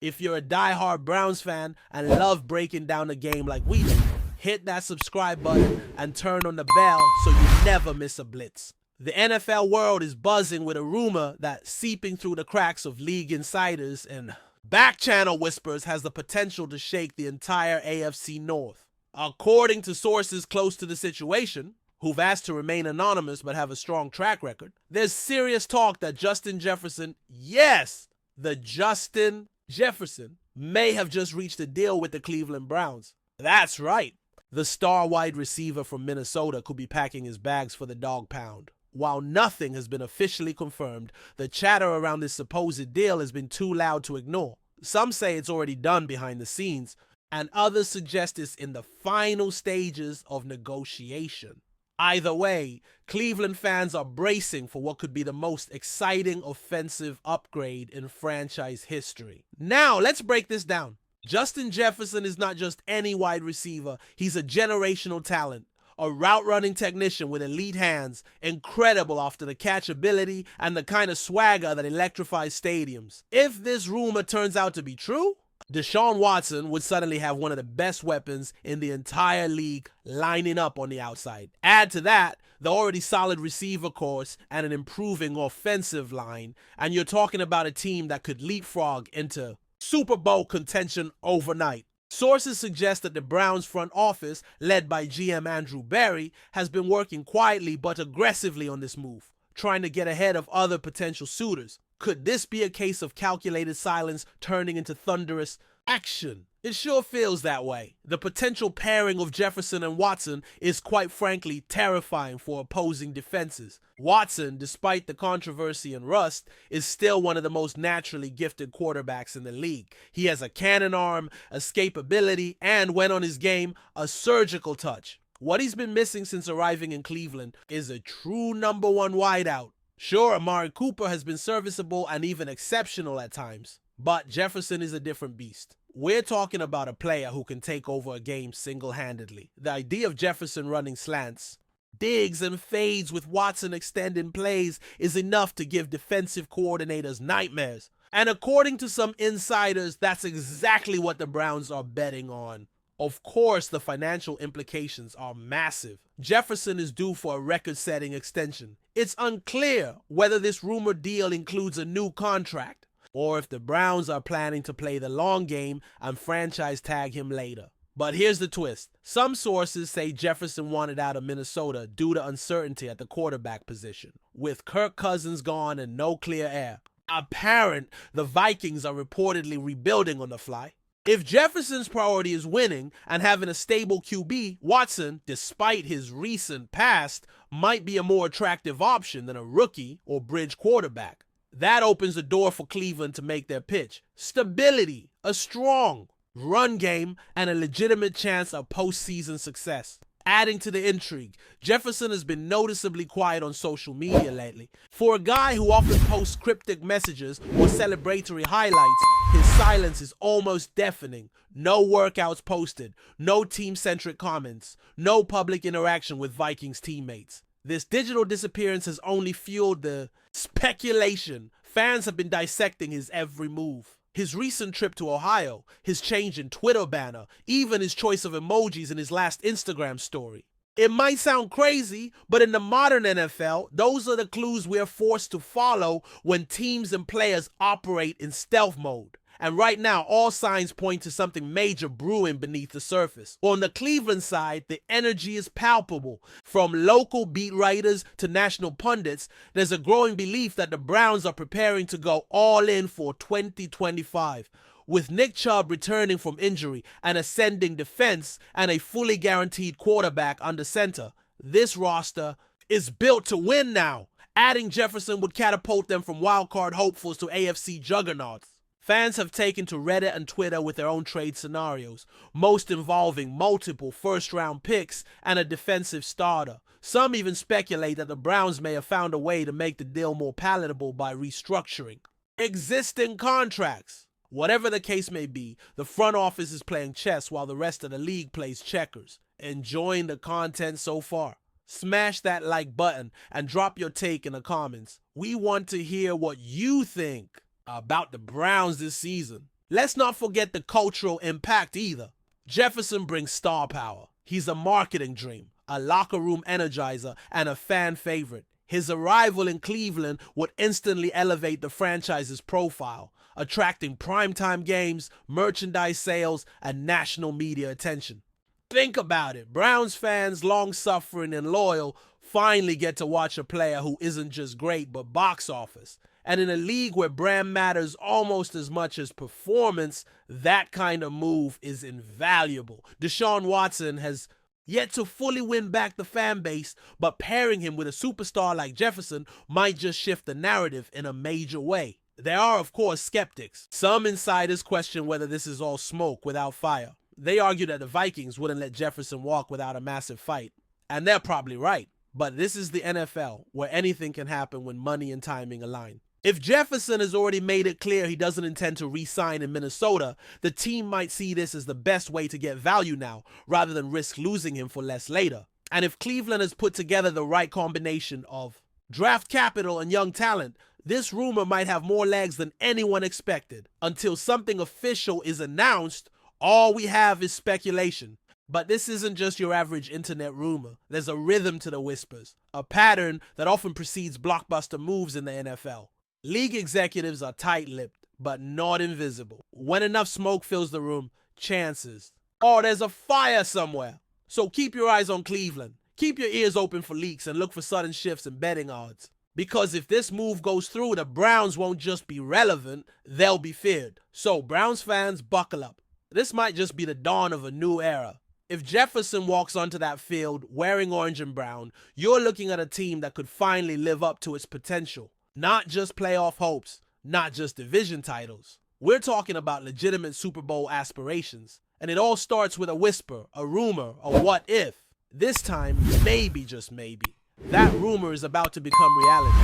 If you're a die-hard Browns fan and love breaking down the game like we do, hit that subscribe button and turn on the bell so you never miss a blitz. The NFL world is buzzing with a rumor that seeping through the cracks of league insiders and back-channel whispers has the potential to shake the entire AFC North. According to sources close to the situation, who've asked to remain anonymous but have a strong track record, there's serious talk that Justin Jefferson, yes, the Justin Jefferson, may have just reached a deal with the Cleveland Browns. That's right. The star wide receiver from Minnesota could be packing his bags for the Dawg Pound. While nothing has been officially confirmed, the chatter around this supposed deal has been too loud to ignore. Some say it's already done behind the scenes, and others suggest it's in the final stages of negotiation. Either way, Cleveland fans are bracing for what could be the most exciting offensive upgrade in franchise history. Now, let's break this down. Justin Jefferson is not just any wide receiver, he's a generational talent. A route-running technician with elite hands, incredible after the catch ability and the kind of swagger that electrifies stadiums. If this rumor turns out to be true, Deshaun Watson would suddenly have one of the best weapons in the entire league lining up on the outside. Add to that the already solid receiver course and an improving offensive line, and you're talking about a team that could leapfrog into Super Bowl contention overnight. Sources suggest that the Browns front office, led by GM Andrew Berry, has been working quietly but aggressively on this move, trying to get ahead of other potential suitors. Could this be a case of calculated silence turning into thunderous action? It sure feels that way. The potential pairing of Jefferson and Watson is quite frankly terrifying for opposing defenses. Watson, despite the controversy and rust, is still one of the most naturally gifted quarterbacks in the league. He has a cannon arm, escapability, and when on his game, a surgical touch. What he's been missing since arriving in Cleveland is a true number one wideout. Sure, Amari Cooper has been serviceable and even exceptional at times, but Jefferson is a different beast. We're talking about a player who can take over a game single-handedly. The idea of Jefferson running slants, digs and fades with Watson extending plays is enough to give defensive coordinators nightmares. And according to some insiders, that's exactly what the Browns are betting on. Of course, the financial implications are massive. Jefferson is due for a record-setting extension. It's unclear whether this rumored deal includes a new contract, or if the Browns are planning to play the long game and franchise tag him later. But here's the twist. Some sources say Jefferson wanted out of Minnesota due to uncertainty at the quarterback position. With Kirk Cousins gone and no clear heir apparent, the Vikings are reportedly rebuilding on the fly. If Jefferson's priority is winning and having a stable QB, Watson, despite his recent past, might be a more attractive option than a rookie or bridge quarterback. That opens the door for Cleveland to make their pitch. Stability, a strong run game, and a legitimate chance of postseason success. Adding to the intrigue, Jefferson has been noticeably quiet on social media lately. For a guy who often posts cryptic messages or celebratory highlights, his silence is almost deafening. No workouts posted, no team-centric comments, no public interaction with Vikings teammates. This digital disappearance has only fueled the speculation. Fans have been dissecting his every move. His recent trip to Ohio, his change in Twitter banner, even his choice of emojis in his last Instagram story. It might sound crazy, but in the modern NFL, those are the clues we're forced to follow when teams and players operate in stealth mode. And right now, all signs point to something major brewing beneath the surface. On the Cleveland side, the energy is palpable. From local beat writers to national pundits, there's a growing belief that the Browns are preparing to go all in for 2025. With Nick Chubb returning from injury, an ascending defense, and a fully guaranteed quarterback under center, this roster is built to win now. Adding Jefferson would catapult them from wildcard hopefuls to AFC juggernauts. Fans have taken to Reddit and Twitter with their own trade scenarios, most involving multiple first-round picks and a defensive starter. Some even speculate that the Browns may have found a way to make the deal more palatable by restructuring existing contracts. Whatever the case may be, the front office is playing chess while the rest of the league plays checkers. Enjoying the content so far? Smash that like button and drop your take in the comments. We want to hear what you think about the Browns this season. Let's not forget the cultural impact either. Jefferson brings star power. He's a marketing dream, a locker room energizer, and a fan favorite. His arrival in Cleveland would instantly elevate the franchise's profile, attracting primetime games, merchandise sales, and national media attention. Think about it. Browns fans, long-suffering and loyal, finally get to watch a player who isn't just great but box office. And in a league where brand matters almost as much as performance, that kind of move is invaluable. Deshaun Watson has yet to fully win back the fan base, but pairing him with a superstar like Jefferson might just shift the narrative in a major way. There are, of course, skeptics. Some insiders question whether this is all smoke without fire. They argue that the Vikings wouldn't let Jefferson walk without a massive fight. And they're probably right. But this is the NFL, where anything can happen when money and timing align. If Jefferson has already made it clear he doesn't intend to re-sign in Minnesota, the team might see this as the best way to get value now, rather than risk losing him for less later. And if Cleveland has put together the right combination of draft capital and young talent, this rumor might have more legs than anyone expected. Until something official is announced, all we have is speculation. But this isn't just your average internet rumor. There's a rhythm to the whispers, a pattern that often precedes blockbuster moves in the NFL. League executives are tight-lipped, but not invisible. When enough smoke fills the room, chances. Oh, there's a fire somewhere. So keep your eyes on Cleveland. Keep your ears open for leaks and look for sudden shifts in betting odds. Because if this move goes through, the Browns won't just be relevant, they'll be feared. So Browns fans, buckle up. This might just be the dawn of a new era. If Jefferson walks onto that field wearing orange and brown, you're looking at a team that could finally live up to its potential. Not just playoff hopes, not just division titles. We're talking about legitimate Super Bowl aspirations. And it all starts with a whisper, a rumor, a what if. This time, maybe, just maybe, that rumor is about to become reality.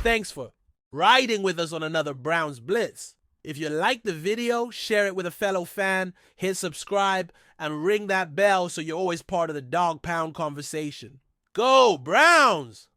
Thanks for riding with us on another Browns Blitz. If you liked the video, share it with a fellow fan, hit subscribe, and ring that bell so you're always part of the Dawg Pound conversation. Go Browns!